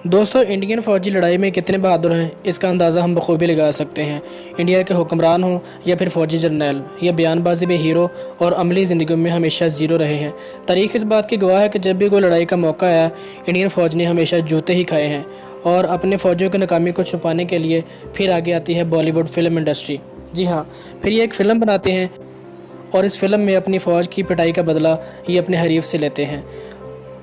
दोस्तों, इंडियन फ़ौजी लड़ाई में कितने बहादुर हैं, इसका अंदाज़ा हम बखूबी लगा सकते हैं। इंडिया के हुक्मरान हों या फिर फ़ौजी जर्नैल, ये बयानबाजी में हीरो और अमली ज़िंदगी में हमेशा ज़ीरो रहे हैं। तारीख़ इस बात की गवाह है कि जब भी कोई लड़ाई का मौका आया, इंडियन फ़ौज ने हमेशा जूते ही खाए हैं। और अपने फ़ौजियों की नाकामी को छुपाने के लिए फिर आगे आती है बॉलीवुड फ़िल्म इंडस्ट्री। जी हाँ, फिर ये एक फ़िल्म बनाते हैं और इस फिल्म में अपनी फ़ौज की पिटाई का बदला ये अपने हरीफ से लेते हैं।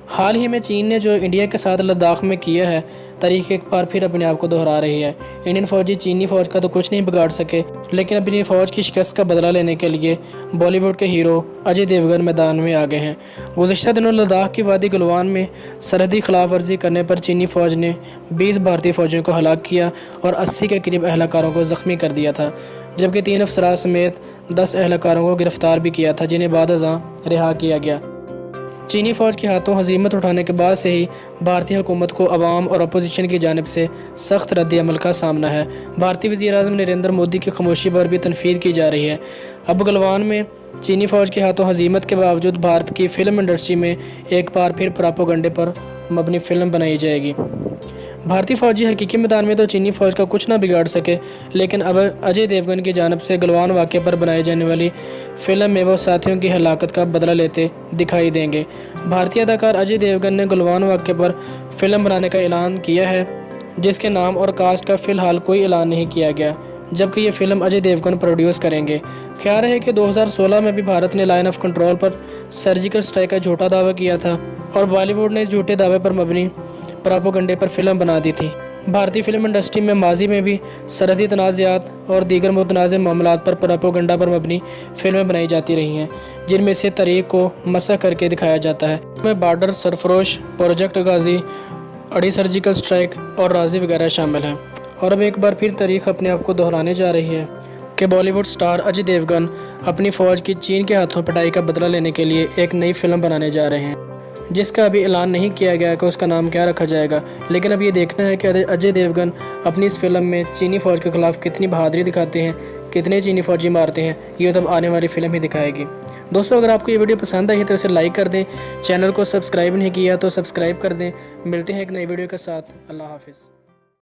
हाल ही में चीन ने जो इंडिया के साथ लद्दाख में किया है, तारीख एक बार फिर अपने आप को दोहरा रही है। इंडियन फ़ौजी चीनी फ़ौज का तो कुछ नहीं बिगाड़ सके, लेकिन अपनी फ़ौज की शिकस्त का बदला लेने के लिए बॉलीवुड के हीरो अजय देवगन मैदान में आ गए हैं। गुज़िश्ता दिनों लद्दाख की वादी गलवान में सरहदी खिलाफ वर्जी करने पर चीनी फ़ौज ने 20 भारतीय फ़ौजियों को हलाक किया और 80 के करीब अहलकारों को ज़ख्मी कर दिया था, जबकि 3 अफसरान समेत 10 अहलकारों को गिरफ्तार भी किया था, जिन्हें बाद-अज़ां रिहा किया गया। चीनी फ़ौज के हाथों हज़ीमत उठाने के बाद से ही भारतीय हुकूमत को अवाम और अपोजिशन की जानिब से सख्त रद्द-ए-अमल का सामना है। भारतीय वज़ीर-ए-आज़म नरेंद्र मोदी की खामोशी पर भी तनक़ीद की जा रही है। अब गलवान में चीनी फ़ौज के हाथों हज़ीमत के बावजूद भारत की फ़िल्म इंडस्ट्री में एक बार फिर प्रोपेगेंडे पर मबनी फ़िल्म बनाई जाएगी। भारतीय फ़ौजी हकीकी मैदान में तो चीनी फ़ौज का कुछ ना बिगाड़ सके, लेकिन अब अजय देवगन की जानिब से गलवान वाक़े पर बनाई जाने वाली फ़िल्म में वो साथियों की हलाकत का बदला लेते दिखाई देंगे। भारतीय अदाकार अजय देवगन ने गलवान वाक़े पर फ़िल्म बनाने का ऐलान किया है, जिसके नाम और कास्ट का फ़िलहाल कोई ऐलान नहीं किया गया, जबकि ये फ़िल्म अजय देवगन प्रोड्यूस करेंगे। ख्याल है कि 2016 में भी भारत ने लाइन ऑफ कंट्रोल पर सर्जिकल स्ट्राइक का झूठा दावा किया था और बॉलीवुड ने इस झूठे दावे पर मबनी प्रोपेगेंडे पर फ़िल्म बना दी थी। भारतीय फ़िल्म इंडस्ट्री में माजी में भी सरहदी तनाज़ात और दीगर मुतनाज़ मामलात पर प्रोपेगेंडा पर मबनी फ़िल्में बनाई जाती रही हैं, जिनमें से तारीख को मसख़ करके दिखाया जाता है। में बॉर्डर, सरफरोश, प्रोजेक्ट गाज़ी, अड़ी सर्जिकल स्ट्राइक और राज़ी वगैरह शामिल हैं। और अब एक बार फिर तारीख अपने आप को दोहराने जा रही है कि बॉलीवुड स्टार अजय देवगन अपनी फ़ौज की चीन के हाथों पिटाई का बदला लेने के लिए एक नई फ़िल्म बनाने जा रहे हैं, जिसका अभी ऐलान नहीं किया गया कि उसका नाम क्या रखा जाएगा। लेकिन अब ये देखना है कि अजय देवगन अपनी इस फिल्म में चीनी फ़ौज के ख़िलाफ़ कितनी बहादुरी दिखाते हैं, कितने चीनी फ़ौजी मारते हैं, ये तो आने वाली फ़िल्म ही दिखाएगी। दोस्तों, अगर आपको ये वीडियो पसंद आई है तो इसे लाइक कर दें, चैनल को सब्सक्राइब नहीं किया तो सब्सक्राइब कर दें। मिलते हैं एक नई वीडियो के साथ। अल्लाह हाफ़िज़।